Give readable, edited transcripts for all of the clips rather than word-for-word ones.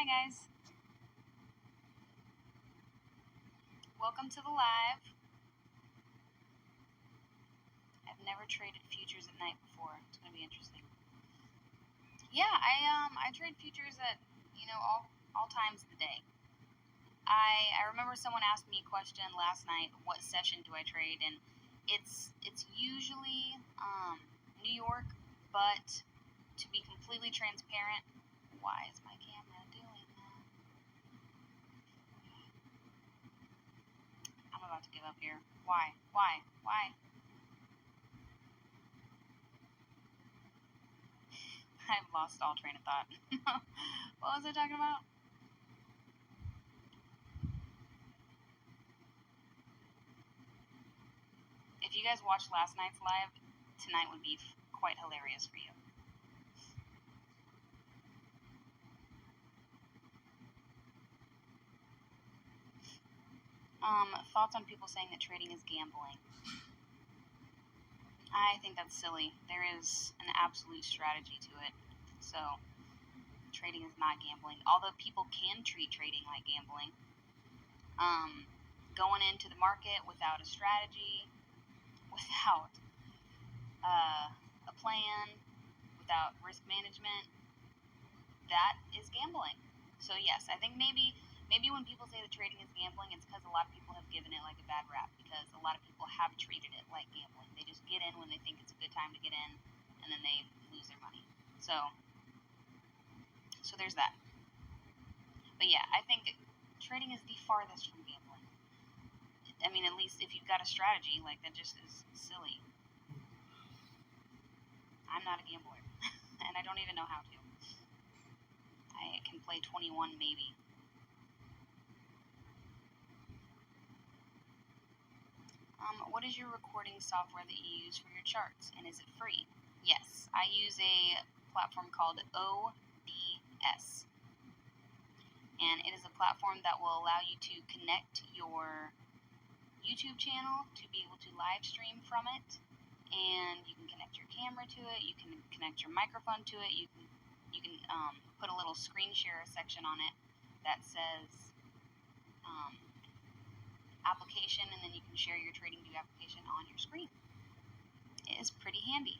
guys. Welcome to the live. I've never traded futures at night before. It's gonna be interesting. Yeah, I trade futures at all times of the day. I remember someone asked me a question last night. What session do I trade? And it's usually New York, but to be completely transparent, why is my camera doing that? I'm about to give up here. Why? I've lost all train of thought. What was I talking about? If you guys watched last night's live, tonight would be quite hilarious for you. Thoughts on people saying that trading is gambling? I think that's silly. There is an absolute strategy to it. So, trading is not gambling. Although people can treat trading like gambling. Going into the market without a strategy, without a plan, without risk management, that is gambling. So yes, I think maybe when people say that trading is gambling, it's because a lot of people have given it like a bad rap, because a lot of people have treated it like gambling. They just get in when they think it's a good time to get in, and then they lose their money. So there's that. But yeah, I think trading is the farthest from gambling. I mean, at least if you've got a strategy, like, that just is silly. I'm not a gambler, and I don't even know how to. I can play 21 maybe. What is your recording software that you use for your charts, and is it free? Yes, I use a platform called OBS, and it is a platform that will allow you to connect your YouTube channel to be able to live stream from it, and you can connect your camera to it, you can connect your microphone to it, you can put a little screen share section on it that says application, and then you can share your TradingView application on your screen. It is pretty handy.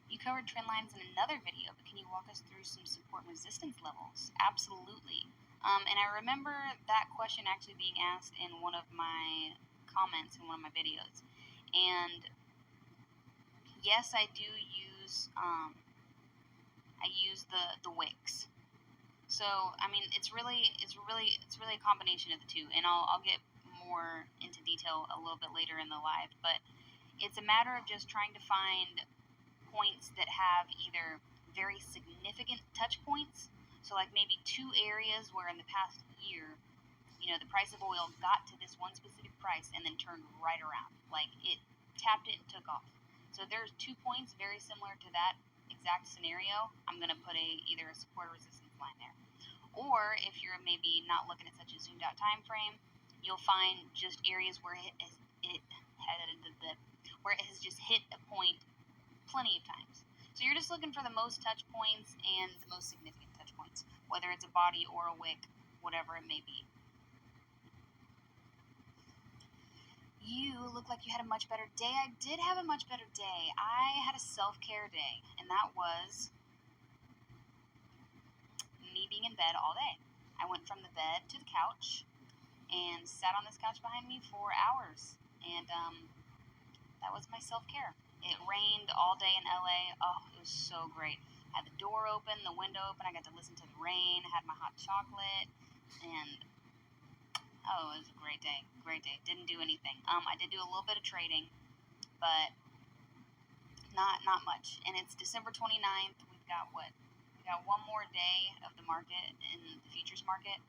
You covered trend lines in another video, but can you walk us through some support and resistance levels? Absolutely. And I remember that question actually being asked in one of my comments in one of my videos. And yes, I do use the wicks. So I mean, it's really a combination of the two, and I'll get more into detail a little bit later in the live. But it's a matter of just trying to find points that have either very significant touch points, so like maybe two areas where in the past year, the price of oil got to this one specific price and then turned right around, like it tapped it and took off. So there's 2 points very similar to that exact scenario. I'm going to put either a support or resistance line there. Or if you're maybe not looking at such a zoomed out time frame, you'll find just areas where it has just hit a point plenty of times. So you're just looking for the most touch points and the most significant touch points, whether it's a body or a wick, whatever it may be. You look like you had a much better day. I did have a much better day. I had a self-care day, and that was me being in bed all day. I went from the bed to the couch and sat on this couch behind me for hours, and that was my self-care. It rained all day in LA. Oh, it was so great. I had the door open, the window open. I got to listen to the rain. I had my hot chocolate, and oh, it was a great day. Great day. Didn't do anything. I did do a little bit of trading, but not much. And it's December 29th. We got one more day of the market in the futures market.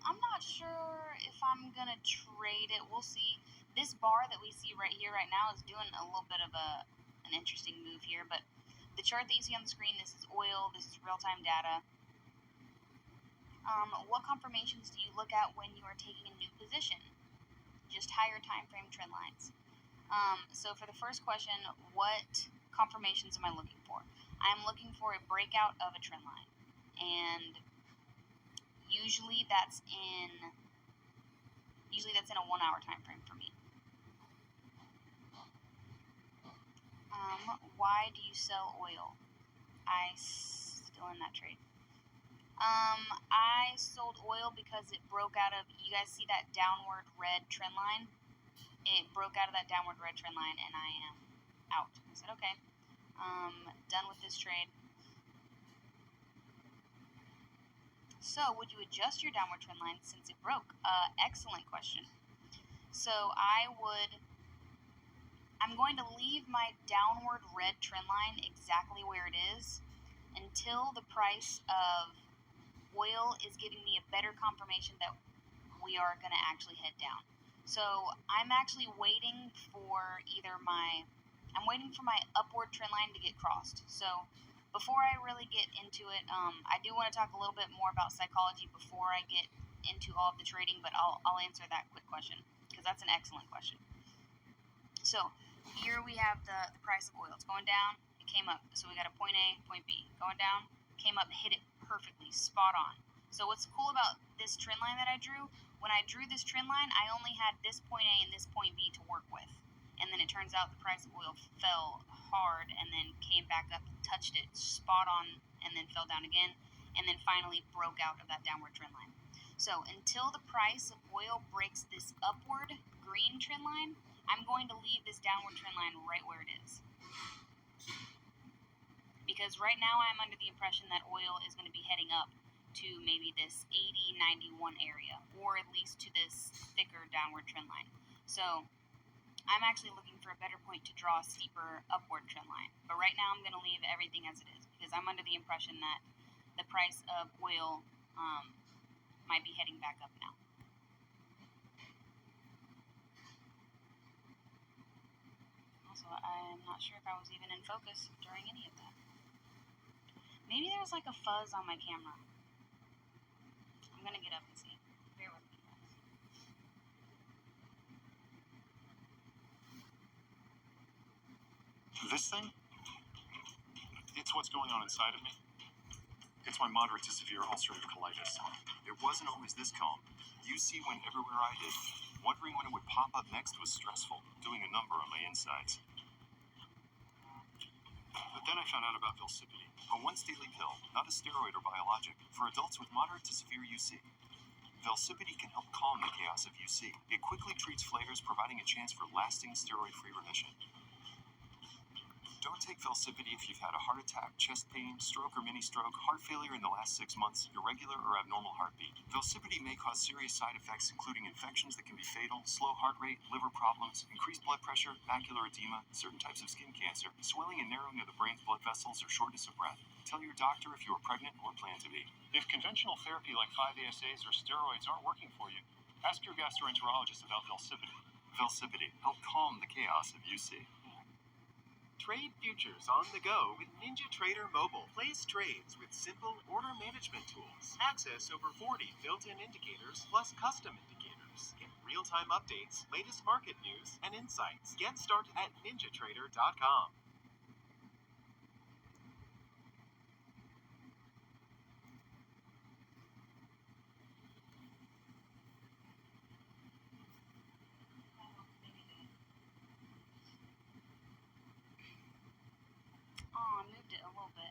I'm not sure if I'm gonna trade it. We'll see. This bar that we see right here, right now, is doing a little bit of an interesting move here. But the chart that you see on the screen, this is oil. This is real-time data. What confirmations do you look at when you are taking a new position? Just higher time frame trend lines. So for the first question, what confirmations am I looking for? I'm looking for a breakout of a trend line, and usually that's in a 1 hour time frame for me. Why do you sell oil? Still in that trade. I sold oil because it broke out of, you guys see that downward red trend line? It broke out of that downward red trend line, and I am out. I said, okay, done with this trade. So, would you adjust your downward trend line since it broke? Excellent question. So, I'm going to leave my downward red trend line exactly where it is until the price of oil is giving me a better confirmation that we are going to actually head down. So I'm actually waiting for I'm waiting for my upward trend line to get crossed. So before I really get into it, I do want to talk a little bit more about psychology before I get into all of the trading, but I'll answer that quick question because that's an excellent question. So here we have the price of oil. It's going down, it came up. So we got a point A, point B. Going down, came up, hit it perfectly, spot on. So what's cool about this trend line that I drew, when I drew this trend line, I only had this point A and this point B to work with. And then it turns out the price of oil fell hard and then came back up, touched it spot on, and then fell down again, and then finally broke out of that downward trend line. So until the price of oil breaks this upward green trend line, I'm going to leave this downward trend line right where it is. Because right now I'm under the impression that oil is going to be heading up to maybe this 80-91 area, or at least to this thicker downward trend line. So I'm actually looking for a better point to draw a steeper upward trend line. But right now I'm going to leave everything as it is because I'm under the impression that the price of oil might be heading back up now. Also, I'm not sure if I was even in focus during any of that. Maybe there was like a fuzz on my camera. I'm going to get up and see. Bear with me, guys. This thing? It's what's going on inside of me. It's my moderate to severe ulcerative colitis. It wasn't always this calm. UC went everywhere I did. Wondering when it would pop up next was stressful, doing a number on my insides. But then I found out about Velsipity, a once-daily pill, not a steroid or biologic, for adults with moderate to severe UC. Velsipity can help calm the chaos of UC. It quickly treats flares, providing a chance for lasting steroid-free remission. Don't take Velsipity if you've had a heart attack, chest pain, stroke or mini-stroke, heart failure in the last 6 months, irregular or abnormal heartbeat. Velsipity may cause serious side effects including infections that can be fatal, slow heart rate, liver problems, increased blood pressure, macular edema, certain types of skin cancer, swelling and narrowing of the brain's blood vessels, or shortness of breath. Tell your doctor if you are pregnant or plan to be. If conventional therapy like 5-ASAs or steroids aren't working for you, ask your gastroenterologist about Velsipity. Velsipity, help calm the chaos of UC. Trade futures on the go with NinjaTrader Mobile. Place trades with simple order management tools. Access over 40 built-in indicators plus custom indicators. Get real-time updates, latest market news, and insights. Get started at ninjatrader.com. Oh, I moved it a little bit.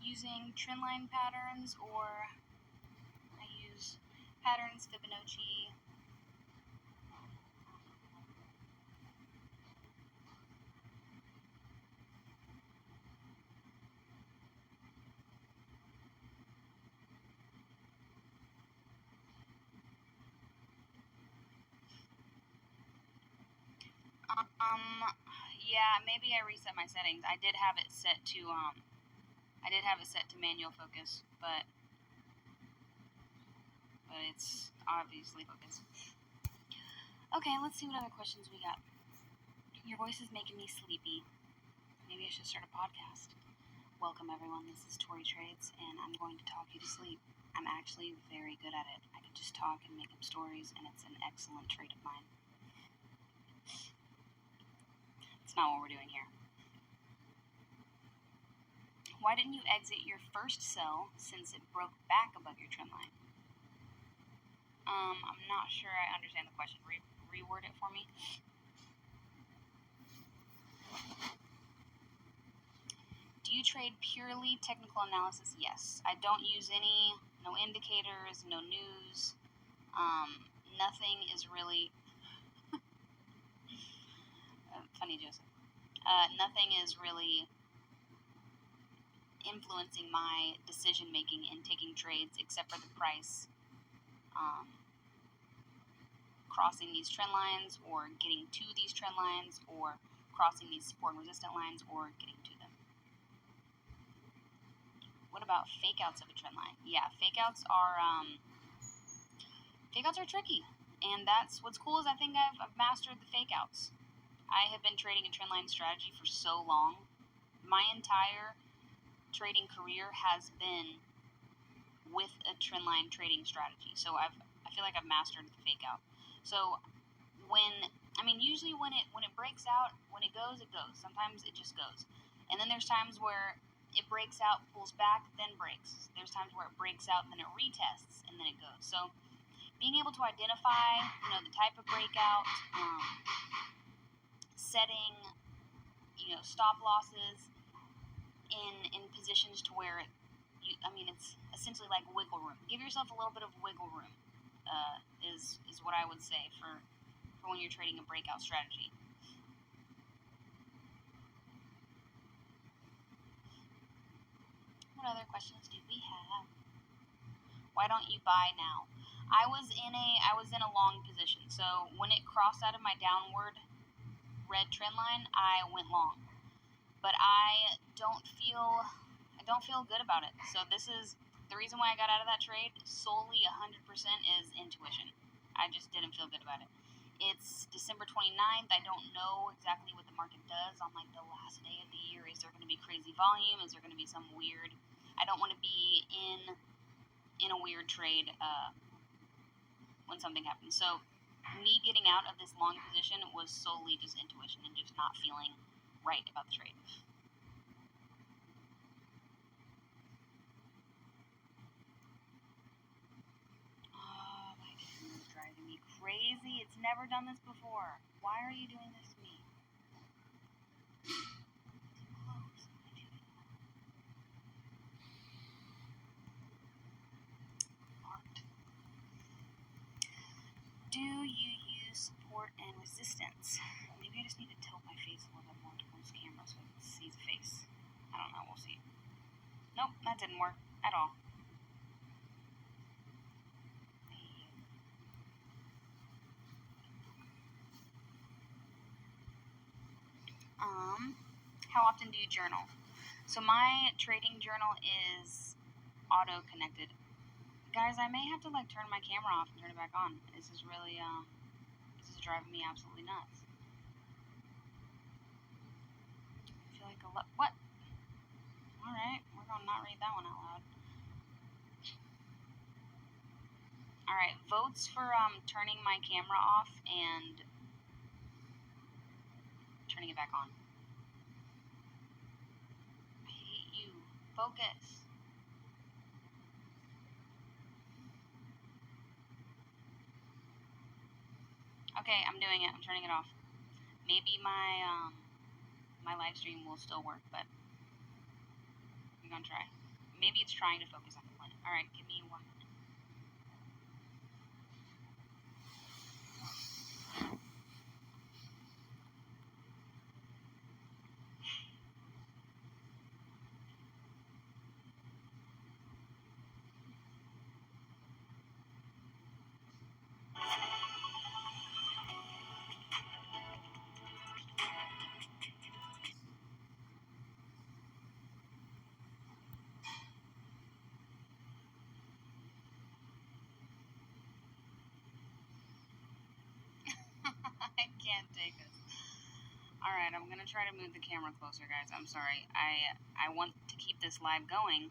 Using trendline patterns, or I use patterns, Fibonacci. Yeah, maybe I reset my settings. I did have it set to manual focus, but it's obviously focused. Okay, let's see what other questions we got. Your voice is making me sleepy. Maybe I should start a podcast. Welcome everyone, this is Tori Trades, and I'm going to talk you to sleep. I'm actually very good at it. I I just talk and make up stories, and it's an excellent trait of mine. It's not what we're doing here. Why didn't you exit your first sell since it broke back above your trend line? I'm not sure I understand the question. Reword it for me. Do you trade purely technical analysis? Yes. I don't use no indicators, no news. Nothing is really, funny Joseph, nothing is really influencing my decision making in taking trades except for the price crossing these trend lines or getting to these trend lines or crossing these support and resistant lines or getting to them. What about fake outs of a trend line? Yeah, fake outs are tricky, and that's what's cool is I think I've mastered the fake outs. I have been trading a trend line strategy for so long. My entire trading career has been with a trend line trading strategy, so I feel like I've mastered the fake out. So usually when it breaks out, when it goes, it goes. Sometimes it just goes, and then there's times where it breaks out, pulls back, then breaks. There's times where it breaks out, and then it retests, and then it goes. So being able to identify, the type of breakout, setting, stop losses in positions to where it's essentially like wiggle room. Give yourself a little bit of wiggle room, is what I would say for when you're trading a breakout strategy. What other questions do we have? Why don't you buy now? I was in a long position, so when it crossed out of my downward red trend line, I went long. But I don't feel good about it. So this is the reason why I got out of that trade. Solely 100% is intuition. I just didn't feel good about it. It's December 29th. I don't know exactly what the market does on like the last day of the year. Is there going to be crazy volume? Is there going to be some weird? I don't want to be in a weird trade when something happens. So me getting out of this long position was solely just intuition and just not feeling right about the trade. Oh my goodness, it's driving me crazy. It's never done this before. Why are you doing this to me? Do you use support and resistance? Maybe I just need to tilt my face a little bit more towards the camera so I can see the face. I don't know, we'll see. Nope, that didn't work at all. How often do you journal? So my trading journal is auto connected. Guys, I may have to turn my camera off and turn it back on. This is really this is driving me absolutely nuts. I feel like what? All right, we're gonna not read that one out loud. All right, votes for turning my camera off and turning it back on. I hate you. Focus. Okay, I'm doing it. I'm turning it off. Maybe my my live stream will still work, but I'm gonna try. Maybe it's trying to focus on the planet. All right, give me 1 minute. I can't take this. Alright, I'm gonna try to move the camera closer, guys. I'm sorry. I want to keep this live going,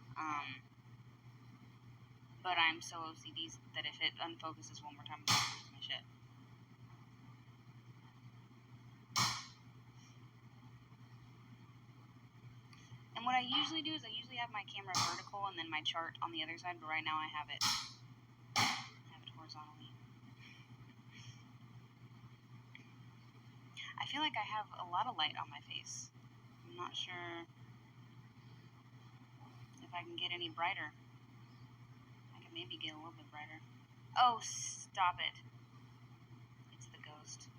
but I'm so OCD that if it unfocuses one more time, I'm gonna lose my shit. And what I usually do is I usually have my camera vertical and then my chart on the other side, but right now I have it horizontally. I feel like I have a lot of light on my face. I'm not sure if I can get any brighter. I can maybe get a little bit brighter. Oh, stop it. It's the ghost.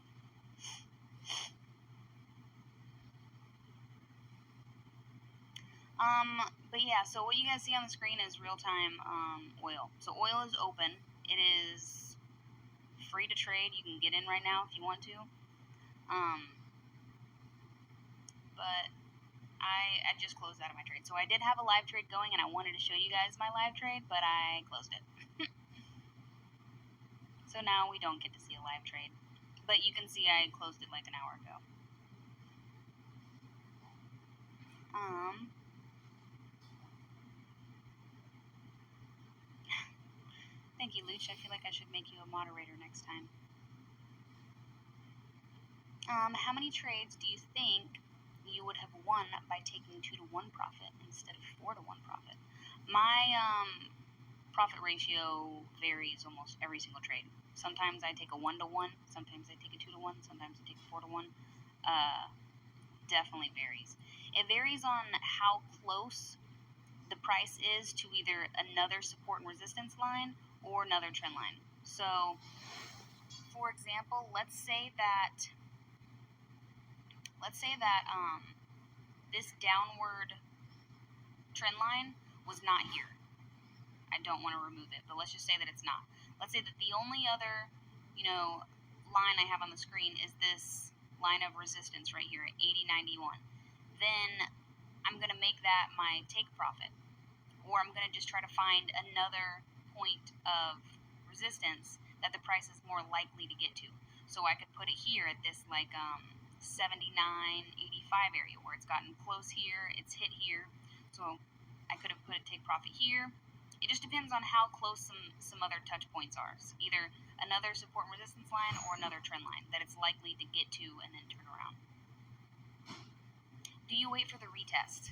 But yeah, so what you guys see on the screen is real-time oil. So oil is open. It is free to trade. You can get in right now if you want to. But I just closed out of my trade. So I did have a live trade going, and I wanted to show you guys my live trade, but I closed it. So now we don't get to see a live trade. But you can see I closed it like an hour ago. Thank you, Luch. I feel like I should make you a moderator next time. How many trades do you think you would have won by taking 2-to-1 profit instead of 4-to-1 profit? My profit ratio varies almost every single trade. Sometimes I take a 1-to-1, sometimes I take a 2-to-1, sometimes I take a 4-to-1. Definitely varies. It varies on how close the price is to either another support and resistance line or another trend line. So, for example, let's say that this downward trend line was not here. I don't want to remove it, but let's just say that it's not. Let's say that the only other, line I have on the screen is this line of resistance right here at 80.91. Then I'm going to make that my take profit. Or I'm going to just try to find another point of resistance that the price is more likely to get to. So I could put it here at this 79.85 area where it's gotten close here, it's hit here. So I could have put a take profit here. It just depends on how close some other touch points are. So either another support and resistance line or another trend line that it's likely to get to and then turn around. Do you wait for the retest?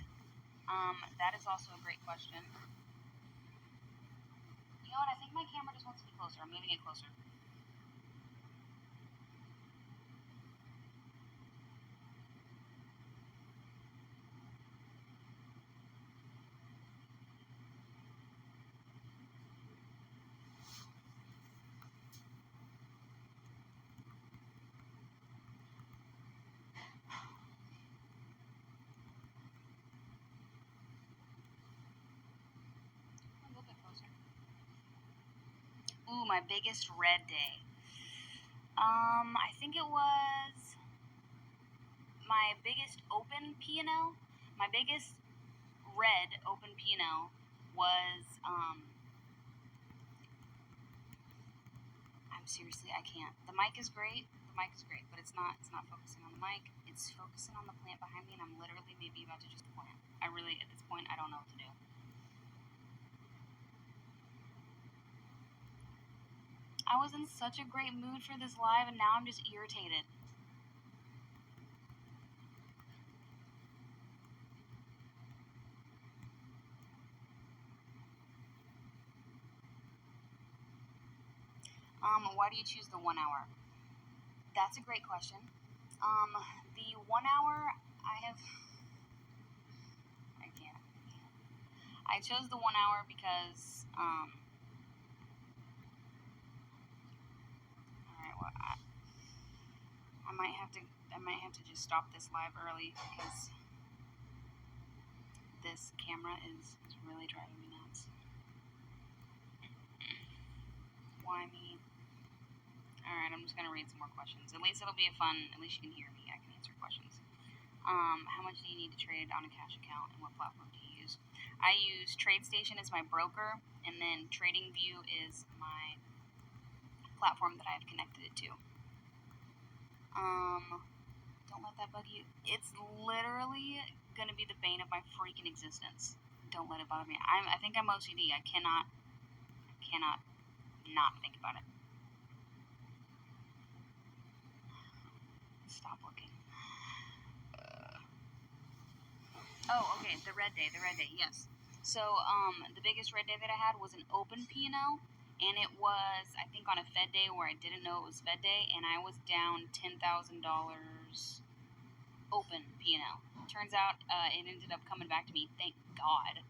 That is also a great question. You know what? I think my camera just wants to be closer. I'm moving it closer. Ooh, my biggest red day. I think it was my biggest open P&L. My biggest red open P&L was, seriously, I can't. The mic is great, but it's not focusing on the mic. It's focusing on the plant behind me, and I'm literally maybe about to just plant. At this point, I don't know what to do. I was in such a great mood for this live, and now I'm just irritated. Why do you choose the 1 hour? That's a great question. The 1 hour, I can't. I chose the 1 hour because, alright, well, I might have to just stop this live early because this camera is really driving me nuts. Why me? Alright, I'm just going to read some more questions. At least it'll be at least you can hear me. I can answer questions. How much do you need to trade on a cash account, and what platform do you use? I use TradeStation as my broker, and then TradingView is my platform that I've connected it to. Don't let that bug you. It's literally going to be the bane of my freaking existence. Don't let it bother me. I think I'm OCD. I cannot cannot not think about it. Stop looking. Oh, okay, the red day, yes. So, the biggest red day that I had was an open P&L, and it was, I think, on a Fed day where I didn't know it was Fed day, and I was down $10,000 open P&L. Turns out, it ended up coming back to me, thank God.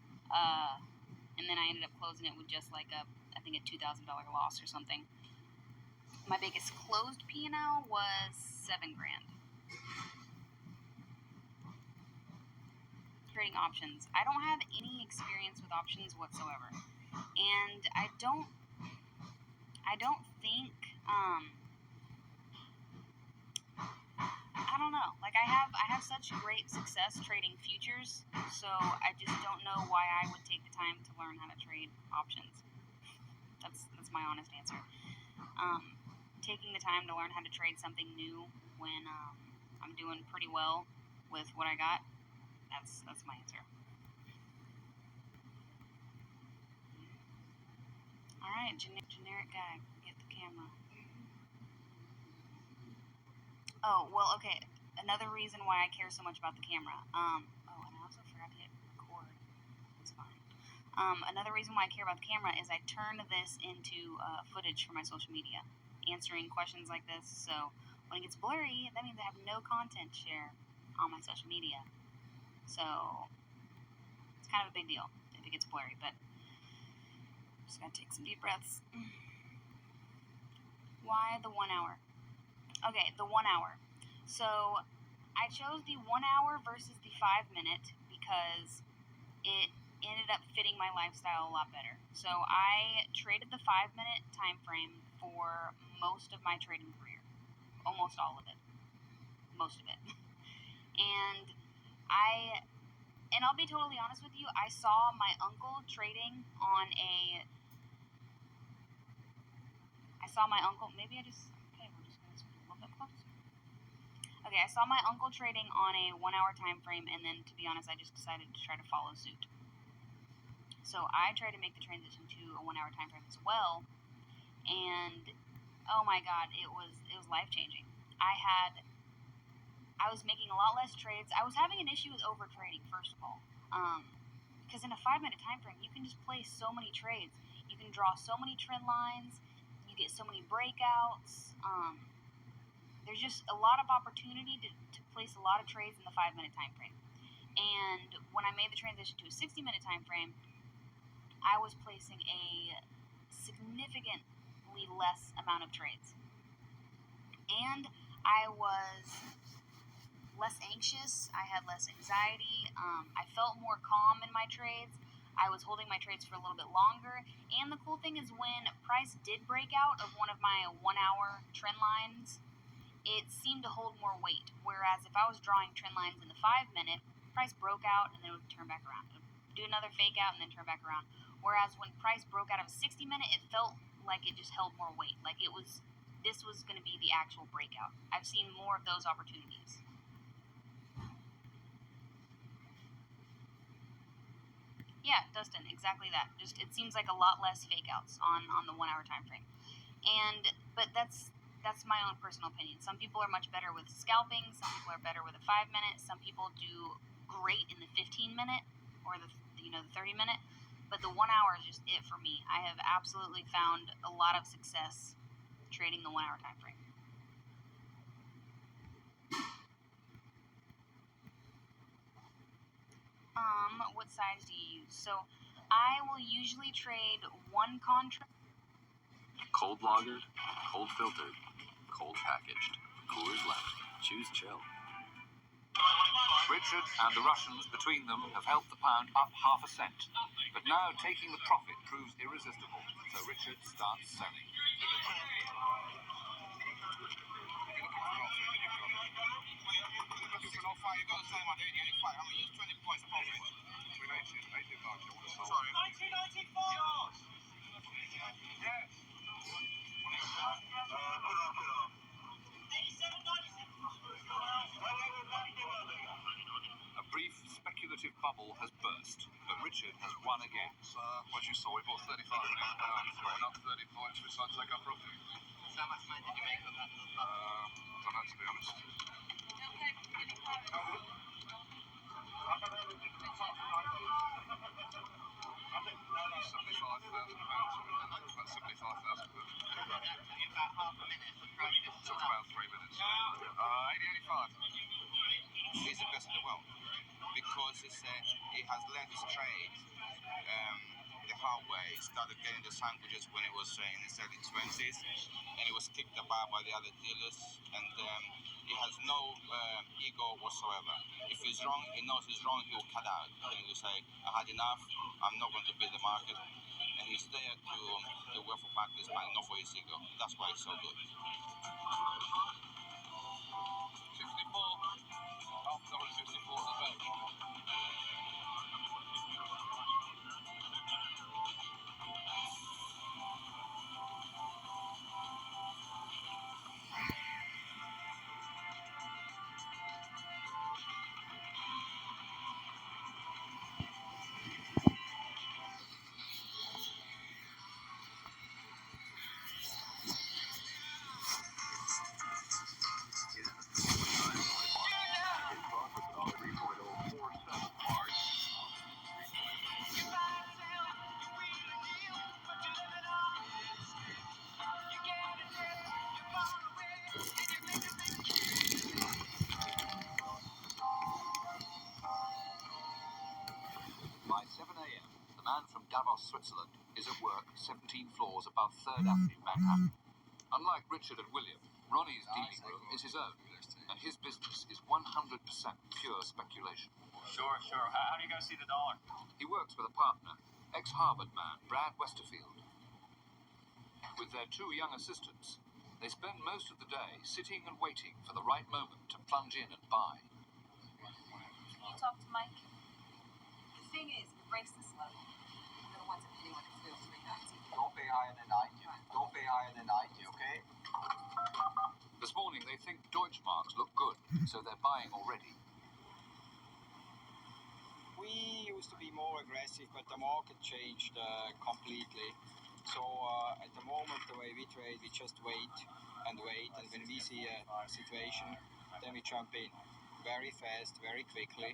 And then I ended up closing it with just like I think a $2,000 loss or something. My biggest closed P&L was $7,000. Trading options. I don't have any experience with options whatsoever, and I don't think I don't know. Like I have such great success trading futures, so I just don't know why I would take the time to learn how to trade options. That's my honest answer. Taking the time to learn how to trade something new when I'm doing pretty well with what I got. That's my answer. All right, generic guy, get the camera. Oh well, okay. Another reason why I care so much about the camera. And I also forgot to hit record. It's fine. Another reason why I care about the camera is I turn this into footage for my social media, answering questions like this. So when it gets blurry, that means I have no content to share on my social media. So it's kind of a big deal if it gets blurry, but just gotta take some deep breaths. Why the 1 hour? Okay, the 1 hour. So I chose the 1 hour versus the 5 minute because it ended up fitting my lifestyle a lot better. So I traded the 5 minute time frame for most of my trading career. Almost all of it. Most of it. And I'll be totally honest with you, I saw my uncle trading on maybe we're just going to scoot a little bit closer. Okay, I saw my uncle trading on a 1 hour time frame, and then to be honest, I just decided to try to follow suit. So I tried to make the transition to a 1 hour time frame as well, and oh my god, it was life changing. I was making a lot less trades. I was having an issue with over trading, first of all. Because in a 5 minute time frame, you can just place so many trades. You can draw so many trend lines. You get so many breakouts. There's just a lot of opportunity to place a lot of trades in the 5 minute time frame. And when I made the transition to a 60 minute time frame, I was placing a significantly less amount of trades. And I was less anxious. I had less anxiety. I felt more calm in my trades. I was holding my trades for a little bit longer. And the cool thing is when price did break out of one of my 1 hour trend lines, it seemed to hold more weight. Whereas if I was drawing trend lines in the 5 minute, price broke out and then it would turn back around. It would do another fake out and then turn back around. Whereas when price broke out of a 60 minute, it felt like it just held more weight. Like this was going to be the actual breakout. I've seen more of those opportunities. Yeah, Dustin, exactly that. Just it seems like a lot less fake outs on the 1 hour time frame. But that's my own personal opinion. Some people are much better with scalping, some people are better with a 5 minute, some people do great in the 15 minute or the 30 minute, but the 1 hour is just it for me. I have absolutely found a lot of success trading the 1 hour time frame. What size do you use? So I will usually trade one contract. Cold lagered, cold filtered, cold packaged. Coors Light. Choose chill. Richard and the Russians between them have helped the pound up half a cent. But now taking the profit proves irresistible, so Richard starts selling. Sorry. 1994! Yes. A brief speculative bubble has burst, but Richard has won again. What you saw, we bought 35 million pounds, throwing up 30 points, we decided to take our profit. So how much money did you make on that? I don't know, to be honest. About 75,000 quid. In about half a minute. Took about 3 minutes. 80, 85. He's the best in the world because he has learned his trade the hard way. He started getting the sandwiches when he was in his early 20s, and he was kicked about by the other dealers, and he has no ego whatsoever. If he's wrong, he knows he's wrong, he will cut out, and he will say, I had enough, I'm not going to beat the market, and he's there to work for Barclays Bank, not for his ego. That's why he's so good. 64. After 64 on the bench. By 7 a.m., the man from Davos, Switzerland, is at work 17 floors above 3rd Avenue, Manhattan. Unlike Richard and William, Ronnie's dealing room is his own, and his business is 100% pure speculation. Sure. How do you guys see the dollar? He works with a partner, ex-Harvard man Brad Westerfield. With their 2 young assistants, they spend most of the day sitting and waiting for the right moment to plunge in and buy. Can you talk to Mike? The thing is, we race this low. We don't want to pay anyone to feel 390. Don't pay higher than 90. Don't pay higher than 90, okay? This morning they think Deutschmarks look good, so they're buying already. We used to be more aggressive, but the market changed completely. So at the moment, the way we trade, we just wait, and when we see a situation, then we jump in very fast, very quickly,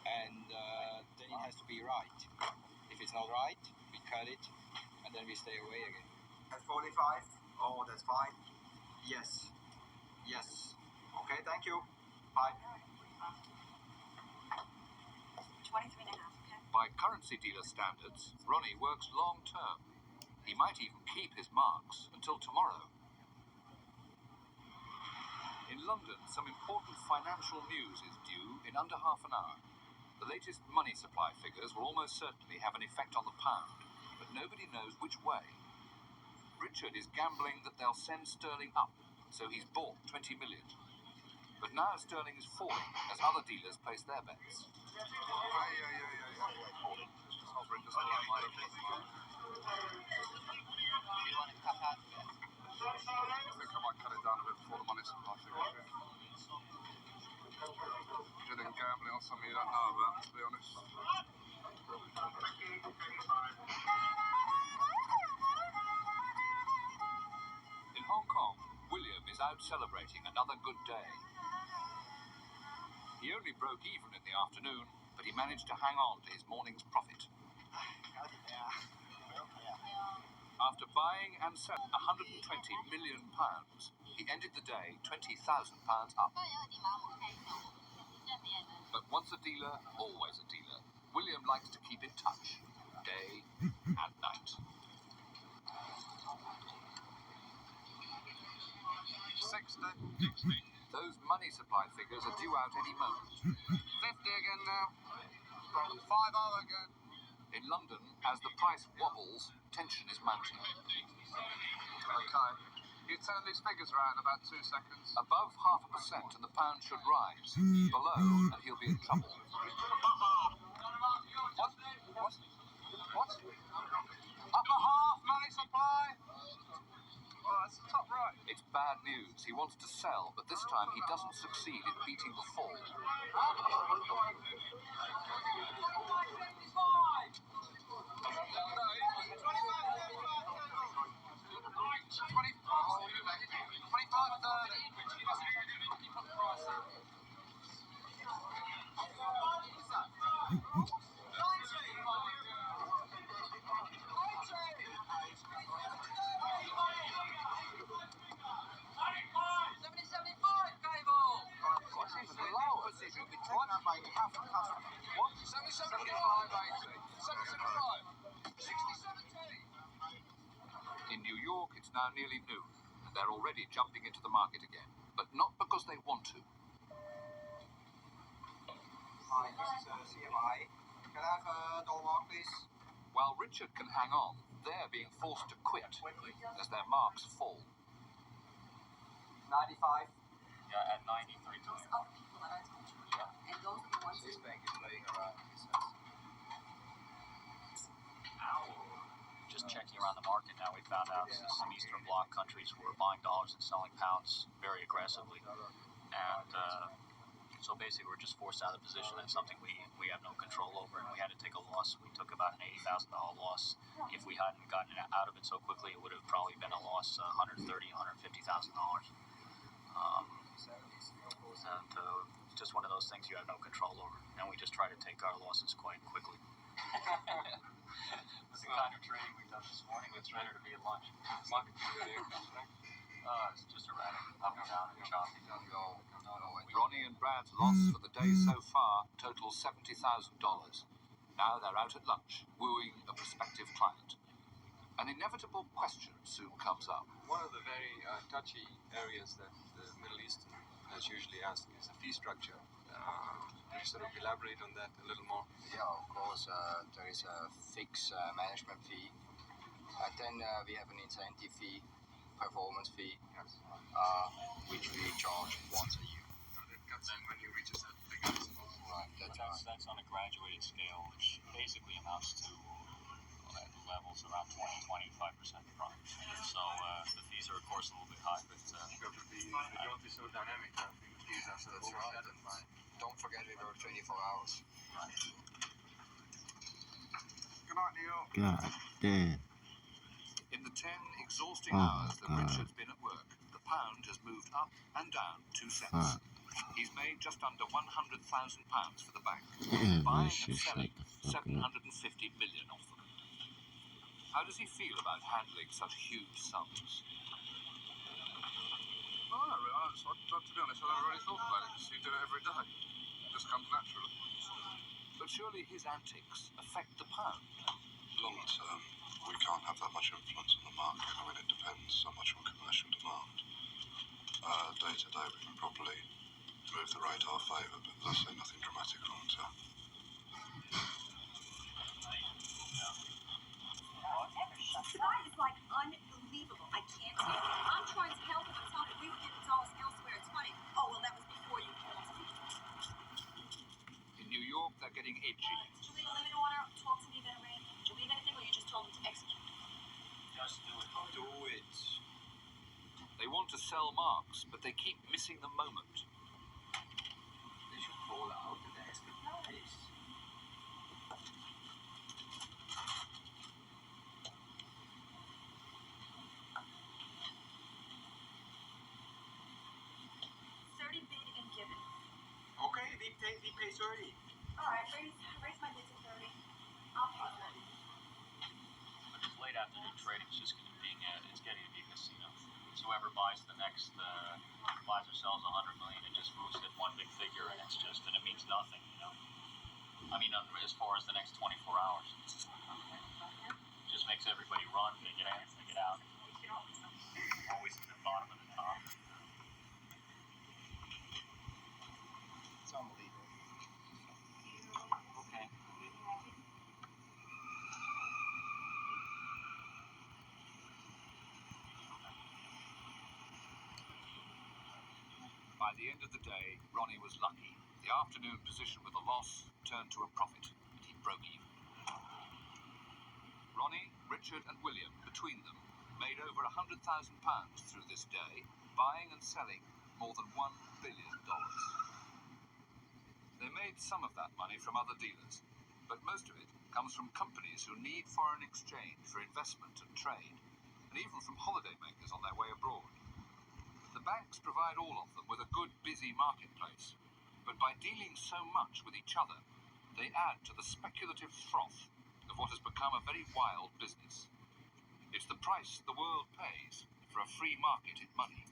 and then it has to be right. If it's not right, we cut it, and then we stay away again. At 45? Oh, that's fine. Yes. Okay, thank you. Bye. 23 and a half, okay? By currency dealer standards, Ronnie works long term. He might even keep his marks until tomorrow. In London, some important financial news is due in under half an hour. The latest money supply figures will almost certainly have an effect on the pound, but nobody knows which way. Richard is gambling that they'll send sterling up, so he's bought 20 million. But now sterling is falling as other dealers place their bets. I think I might cut it down a bit before the money supply figure. You're then gambling on something you don't know about, to be honest. In Hong Kong, William is out celebrating another good day. He only broke even in the afternoon, but he managed to hang on to his morning's profit. After buying and selling £120 million, he ended the day £20,000 up. But once a dealer, always a dealer. William likes to keep in touch, day and night. 60. Those money supply figures are due out any moment. 50 again now. 50 again. In London, as the price wobbles, tension is mounting. Okay. You turn these figures around in about 2 seconds. Above 0.5% and the pound should rise. Below, and he'll be in trouble. What? Upper half money supply? Oh, that's the top right. It It's bad news. He wants to sell, but this time he doesn't succeed in beating the fall. In New York, it's now nearly noon, and they're already jumping into the market again, but not because they want to. Hi, this is CMI. Can I have a door mark, please? While Richard can hang on, they're being forced to quit as their marks fall. 95. Yeah, at 93. Those other people that I told you about, and those are the ones who... This bank is playing around, he says. Just checking around the market now, we found out some Eastern Bloc countries were buying dollars and selling pounds very aggressively. And so basically we're just forced out of the position. That's something we have no control over, and we had to take a loss. We took about an $80,000 loss. If we hadn't gotten out of it so quickly, it would have probably been a loss $130,000, $150,000. And just one of those things you have no control over. And we just try to take our losses quite quickly. That's the kind of trading we've done this morning. It's ready to be at lunch. Market it's just erratic, up and down and choppy. Ronnie and Brad's loss for the day so far totals $70,000. Now they're out at lunch, wooing a prospective client. An inevitable question soon comes up. One of the very touchy areas that the Middle East has usually asked is the fee structure. Can you sort of elaborate on that a little more? Yeah, of course, there is a fixed management fee. And then we have an incentive fee, performance fee, which we charge once a year. That comes in when you reach a certain figure, I suppose. Right, That's on a graduated scale, which basically amounts to levels around 20-25% prime. So the fees are, of course, a little bit high, but The growth is so dynamic. That's right. Don't forget we work 24 hours. Good night, Neil. God damn. In the 10 exhausting hours that Richard's been at work, the pound has moved up and down 2 cents. He's made just under £100,000 for the bank, buying and selling 750 million of them. How does he feel about handling such huge sums? Oh, no, to be honest, I never really thought about it because you do it every day. It just comes naturally. But surely his antics affect the pound. Long term, we can't have that much influence on the market. I mean, it depends so much on commercial demand. Day to day, we can probably move the rate our favour, but as I say, nothing dramatic long term. That is like unbelievable. I can't take it. I'm trying to help him. I'm telling him we were getting dollars elsewhere. It's funny. Oh, well, that was before you called me. In New York, they're getting edgy. Did you leave a limit order? Talk to me about it. Did you leave anything, or you just told him to execute? just do it. Do it. They want to sell marks, but they keep missing the moment. They should call out the next price. Okay, we pay 30. Alright, raise my bid to 30. I'll pay 30. But it's late afternoon trading. It's just it's getting to be a casino. So whoever buys the next, buys or sells 100 million, it just moves at one big figure, and it means nothing, you know. I mean, as far as the next 24 hours, it just makes everybody run. They get in, they get out. Always at the bottom of the top. It's unbelievable. Okay. By the end of the day, Ronnie was lucky. The afternoon position with a loss turned to a profit, and he broke even. Ronnie, Richard and William, between them, made over £100,000 through this day, buying and selling more than $1 billion. They made some of that money from other dealers, but most of it comes from companies who need foreign exchange for investment and trade, and even from holidaymakers on their way abroad. The banks provide all of them with a good, busy marketplace, but by dealing so much with each other, they add to the speculative froth of what has become a very wild business. It's the price the world pays for a free market in money.